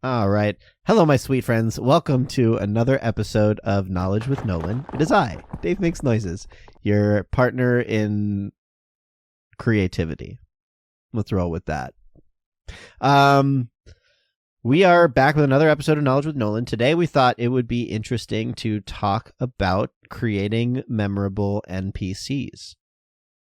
All right. Hello, my sweet friends. Welcome to another episode of Knowledge with Nolen. It is I, Dave Makes Noises, your partner in creativity. Let's roll with that. We are back with another episode of Knowledge with Nolen. Today, we thought it would be interesting to talk about creating memorable NPCs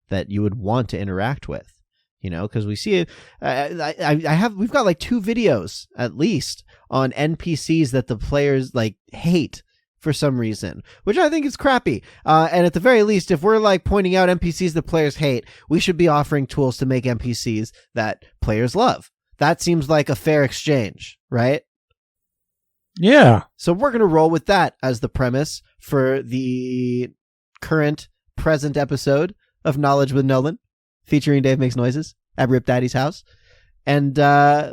that you would want to interact with. You know, because we see it. We've got like 2 videos at least on NPCs that the players like hate for some reason, which I think is crappy. And at the very least, if we're like pointing out NPCs that players hate, we should be offering tools to make NPCs that players love. That seems like a fair exchange, right? Yeah. So we're going to roll with that as the premise for the present episode of Knowledge with Nolen, featuring Dave Makes Noises at Rip Daddy's house. And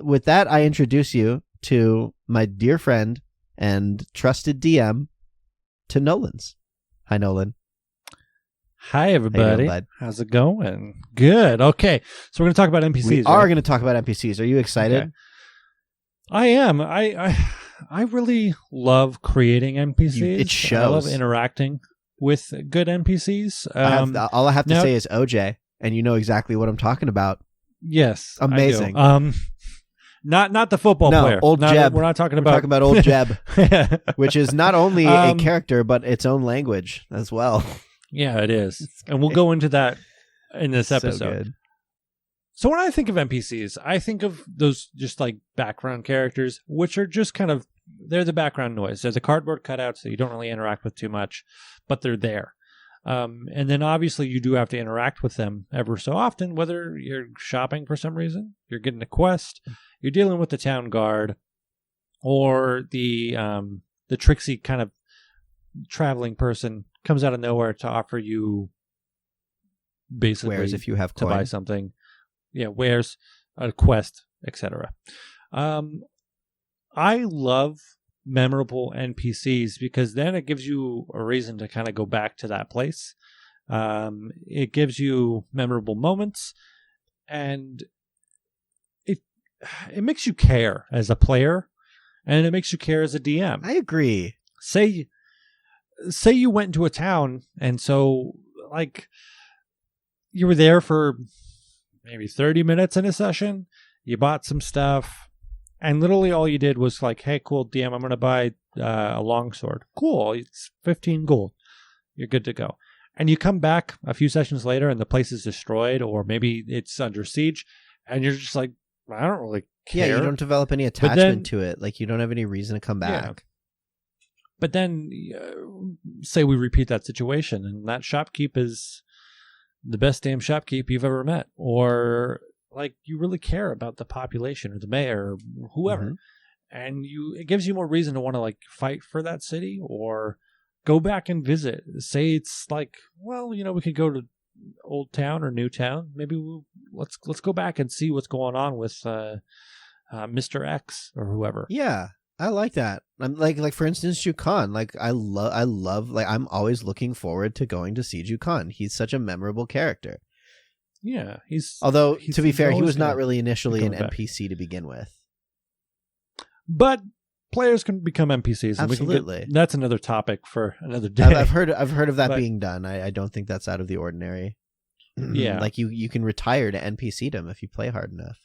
with that, I introduce you to my dear friend and trusted DM, to Nolen's. Hi, Nolen. Hi, everybody. How's it going? Good. Okay. So we're going to talk about NPCs. We are going to talk about NPCs. Are you excited? Okay. I am. I really love creating NPCs. It shows. I love interacting with good NPCs. All I have to say is OJ, and you know exactly what I'm talking about. Yes. Amazing. Not the football player. Old Jeb. We're not talking We're about... talking about Old Jeb, which is not only a character, but its own language as well. Yeah, it is. And we'll go into that in this episode. So when I think of NPCs, I think of those just like background characters, which are just kind of, they're the background noise. They're the cardboard cutouts that you don't really interact with too much, but they're there. And then obviously you do have to interact with them ever so often, whether you're shopping for some reason, you're getting a quest, you're dealing with the town guard, or the tricksy kind of traveling person comes out of nowhere to offer you basically wares if you have to coin. Buy something. Yeah, wares, a quest, etc. I love memorable NPCs because then it gives you a reason to kind of go back to that place. It gives you memorable moments, and it makes you care as a player, and it makes you care as a DM. I agree. Say you went into a town, and so like you were there for maybe 30 minutes in a session, you bought some stuff, and literally all you did was like, hey, cool, DM, I'm going to buy a longsword. Cool, it's 15 gold. You're good to go. And you come back a few sessions later and the place is destroyed, or maybe it's under siege, and you're just like, I don't really care. Yeah, you don't develop any attachment to it. Like, you don't have any reason to come back. Yeah. But then, say we repeat that situation, and that shopkeep is the best damn shopkeep you've ever met, or like you really care about the population or the mayor or whoever, and it gives you more reason to want to like fight for that city or go back and visit. Say it's like, well, you know, we could go to Old Town or New Town. Maybe let's go back and see what's going on with Mr. X or whoever. Yeah. I like that. I'm like for instance, Yukon. Like I love. Like I'm always looking forward to going to see Yukon. He's such a memorable character. Yeah, although to be fair, he was not really initially an NPC to begin with. But players can become NPCs. And absolutely, that's another topic for another day. I've heard of that being done. I don't think that's out of the ordinary. Yeah, like you can retire to NPCdom if you play hard enough.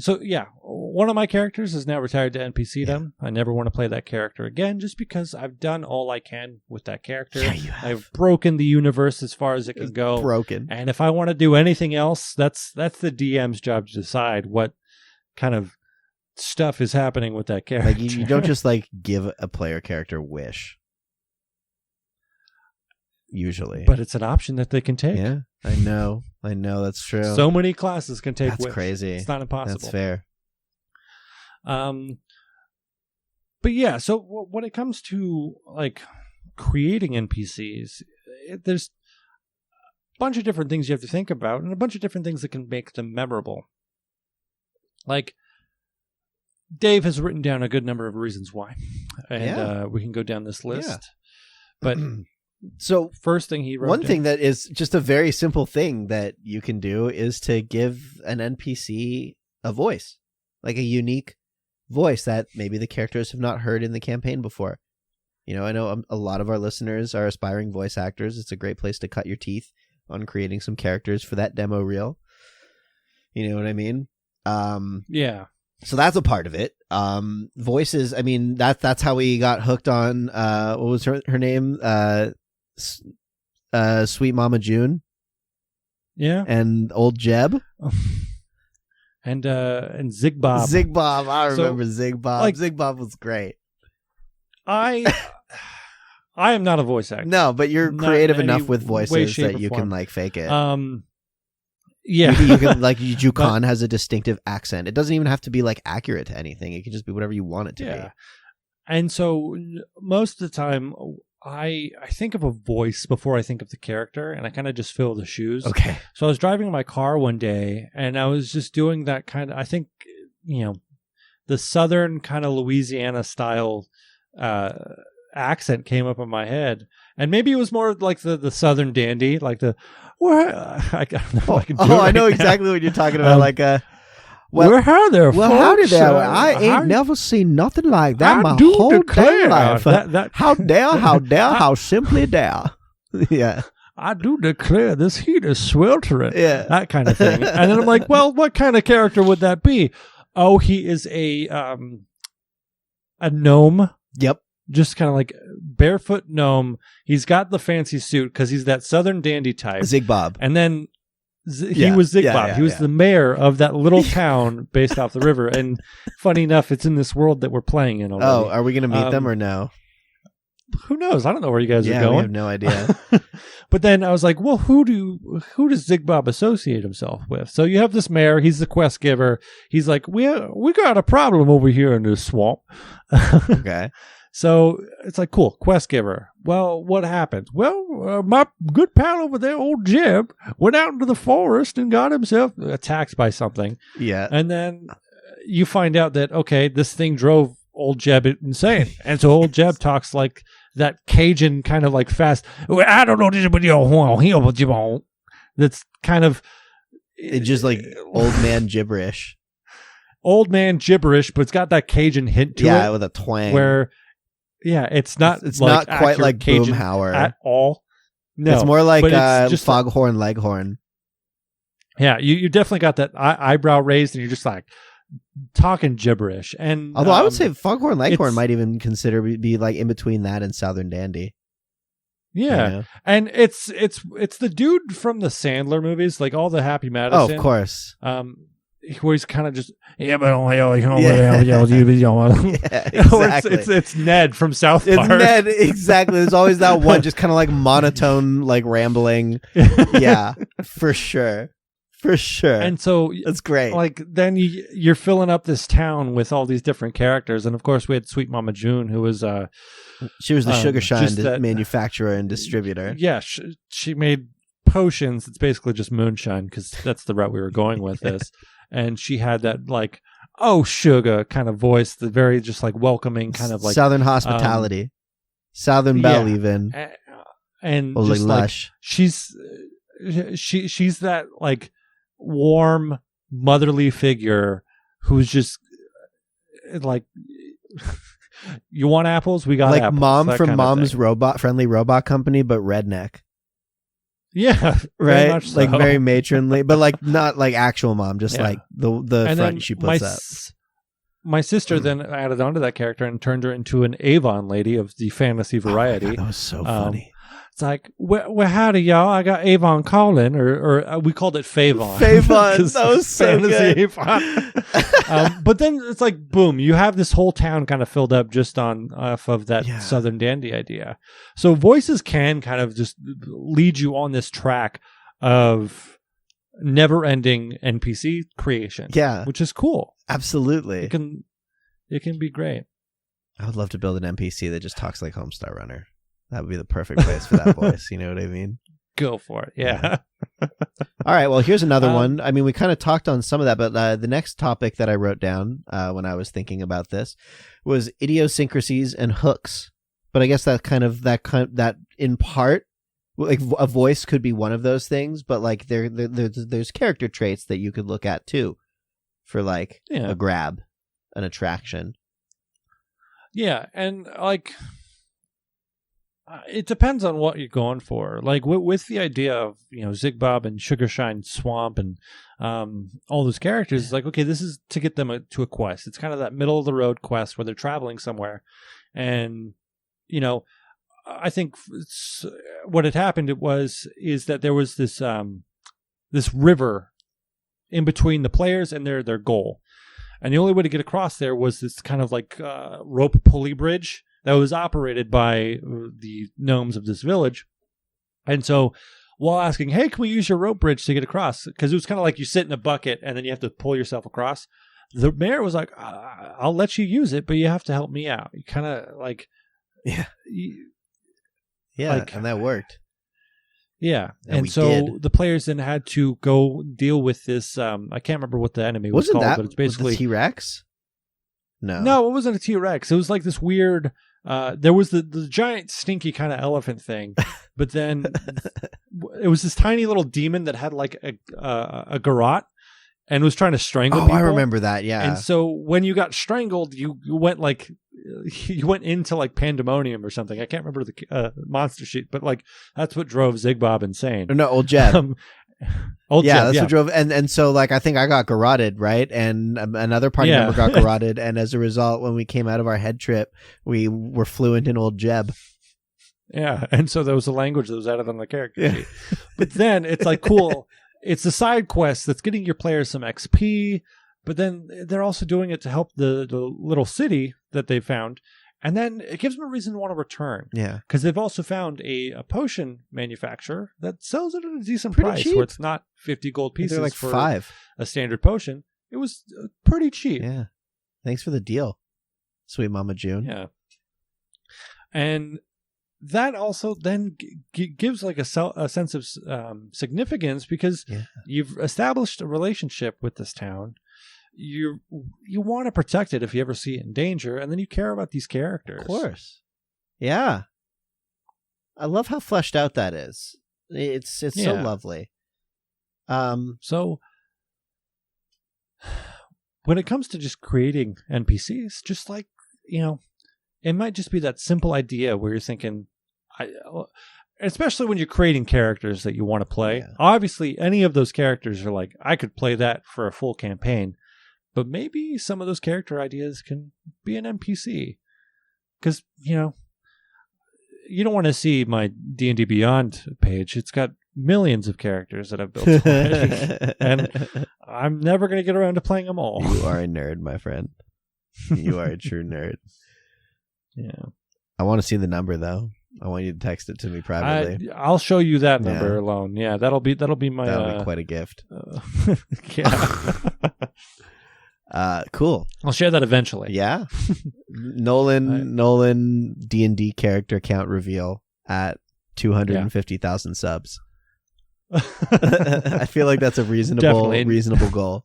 So, yeah, one of my characters is now retired to NPCdom. I never want to play that character again just because I've done all I can with that character. Yeah, you have. I've broken the universe as far as it can go. Broken. And if I want to do anything else, that's the DM's job to decide what kind of stuff is happening with that character. Like you don't just like give a player character wish. Usually. But it's an option that they can take. Yeah, I know. That's true. So many classes can take That's wish. crazy. It's not impossible. That's fair. But yeah, so when it comes to like creating NPCs, there's a bunch of different things you have to think about and a bunch of different things that can make them memorable. Like, Dave has written down a good number of reasons why, and we can go down this list. Yeah. But so first thing he wrote one down, thing that is just a very simple thing that you can do is to give an NPC a voice, like a unique voice that maybe the characters have not heard in the campaign before. You know, I know a lot of our listeners are aspiring voice actors. It's a great place to cut your teeth on creating some characters for that demo reel. You know what I mean? Yeah. So that's a part of it. Voices, I mean, that's how we got hooked on, what was her name? Sweet Mama June. Yeah. And old Jeb. And Zig Bob. Zig Bob. I remember Zig Bob. Like, Zig Bob was great. I am not a voice actor. No, but you're creative enough with voices that you can like fake it. Yeah. Maybe you can, like, Jukan has a distinctive accent. It doesn't even have to be like accurate to anything. It can just be whatever you want it to be. And so most of the time I think of a voice before I think of the character, and I kind of just fill the shoes. Okay. So I was driving my car one day, and I was just doing that kind of, I think, you know, the southern kind of Louisiana style accent came up in my head, and maybe it was more like the southern dandy, like the I don't know if I can do it I know right exactly now. what you're talking about. Well, how there, well, folks? how did that? I ain't never seen nothing like that my do whole declare damn life. How dare, how simply dare. Yeah. I do declare this heat is sweltering. Yeah. That kind of thing. And then I'm like, well, what kind of character would that be? Oh, he is a gnome. Yep. Just kind of like barefoot gnome. He's got the fancy suit because he's that southern dandy type. Zig Bob. And then he was Zig Bob. He was the mayor of that little town based off the river. And funny enough, it's in this world that we're playing in already. Oh, are we going to meet them or no? Who knows? I don't know where you guys are going. We have no idea. But then I was like, well, who does Zig Bob associate himself with? So you have this mayor. He's the quest giver. He's like, we got a problem over here in this swamp. Okay. So it's like, cool, quest giver. Well, what happened? Well, my good pal over there, old Jeb, went out into the forest and got himself attacked by something. Yeah. And then you find out that, okay, this thing drove old Jeb insane. And so old Jeb talks like that Cajun kind of like fast. I don't know. That's kind of. It's just like old man gibberish. Old man gibberish, but it's got that Cajun hint to it. Yeah, with a twang. Where. Yeah, it's not. It's not quite like Cajun Boomhauer at all. No, it's more like just Foghorn Leghorn. Yeah, you definitely got that eyebrow raised, and you're just like talking gibberish. And although I would say Foghorn Leghorn might even consider be like in between that and Southern Dandy. Yeah, you know? And it's the dude from the Sandler movies, like all the Happy Madison. Oh, of course. Where he's kind of just it's Ned from South Park. It's Ned, exactly. There's always that one just kind of like monotone, like rambling. Yeah, for sure. And so that's great. Like then you're filling up this town with all these different characters, and of course we had Sweet Mama June, who was she was the sugar shine manufacturer and distributor. Yeah, she made potions. It's basically just moonshine because that's the route we were going with this. And she had that like, oh, sugar kind of voice, the very just like welcoming kind of like Southern hospitality, Southern belle even, and just like lush. She's that like warm motherly figure who's just like, you want apples? We got like apples. Mom from Mom's friendly robot company, but redneck. Yeah, right. Much like so. very matronly, but like not like actual mom, just like the and front she puts up. My sister then added onto that character and turned her into an Avon lady of the fantasy variety. Oh my God, that was so funny. It's like, well, howdy, y'all. I got Avon calling, or we called it Favon. Favon, that was so good. Avon. But then it's like, boom, you have this whole town kind of filled up just off of that Southern Dandy idea. So voices can kind of just lead you on this track of never-ending NPC creation. Yeah, which is cool. Absolutely, it can be great. I would love to build an NPC that just talks like Homestar Runner. That would be the perfect place for that voice. You know what I mean? Go for it. Yeah. All right. Well, here's another one. I mean, we kind of talked on some of that, but the next topic that I wrote down when I was thinking about this was idiosyncrasies and hooks. But I guess that in part, like a voice could be one of those things, but like there's character traits that you could look at too for like a grab. an attraction. Yeah, and like it depends on what you're going for. Like with the idea of Zigbob and Sugarshine Swamp and all those characters, it's like, okay, this is to get them to a quest. It's kind of that middle of the road quest where they're traveling somewhere, and I think what had happened is that there was this this river in between the players and their goal, and the only way to get across there was this kind of like rope pulley bridge that was operated by the gnomes of this village. And so while asking, hey, can we use your rope bridge to get across? Because it was kind of like you sit in a bucket and then you have to pull yourself across. The mayor was like, I'll let you use it, but you have to help me out. You kind of like... Yeah. Like, and that worked. Yeah. And so the players then had to go deal with this. I can't remember what the enemy was called, but it's basically... the T-Rex? No, it wasn't a T-Rex. It was like this weird... there was the giant stinky kind of elephant thing, but then it was this tiny little demon that had like a garrote and was trying to strangle people. I remember that, yeah. And so when you got strangled, you went into like pandemonium or something. I can't remember the monster sheet, but like that's what drove Zigbob insane. No, Old Jeb. Jeb, that's what drove, and so like I think I got garroted, right, and another party member got garroted, and as a result, when we came out of our head trip, we were fluent in Old Jeb. Yeah, and so there was a language that was added on the character sheet. But then it's like cool. It's a side quest that's getting your players some XP, but then they're also doing it to help the little city that they found. And then it gives them a reason to want to return. Yeah. Because they've also found a potion manufacturer that sells it at a decent pretty price, cheap. where it's not 50 gold pieces like for $5 a standard potion. It was pretty cheap. Yeah. Thanks for the deal, sweet Mama June. Yeah. And that also then gives like a sense of significance because you've established a relationship with this town. You want to protect it if you ever see it in danger, and then you care about these characters. Of course. Yeah. I love how fleshed out that is. It's so lovely. So when it comes to just creating NPCs, just like, it might just be that simple idea where you're thinking, especially when you're creating characters that you want to play. Yeah. Obviously, any of those characters are like, I could play that for a full campaign. But maybe some of those character ideas can be an NPC. Because, you don't want to see my D&D Beyond page. It's got millions of characters that I've built already. And I'm never going to get around to playing them all. You are a nerd, my friend. You are a true nerd. Yeah. I want to see the number, though. I want you to text it to me privately. I'll show you that number alone. Yeah, that'll be my... That'll be quite a gift. Yeah. Cool. I'll share that eventually. Yeah. Nolen D&D character count reveal at 250,000 subs. I feel like that's a reasonable goal.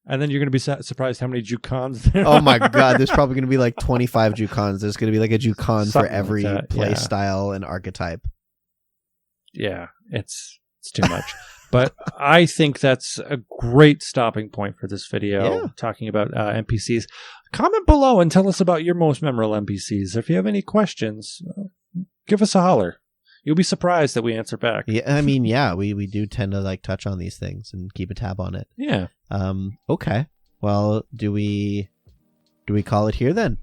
And then you're going to be surprised how many Jukons there are. Oh my god, there's probably going to be like 25 Jukons. There's going to be like a Jukon for every play style and archetype. Yeah, it's too much. But I think that's a great stopping point for this video, talking about NPCs. Comment below and tell us about your most memorable NPCs. If you have any questions, give us a holler. You'll be surprised that we answer back. Yeah, I mean, we do tend to like touch on these things and keep a tab on it. Yeah. Okay. Well, do we call it here then?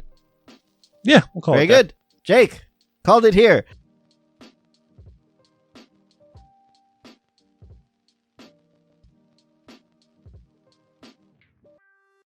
Yeah, we'll call it. Very good. Jake, called it here.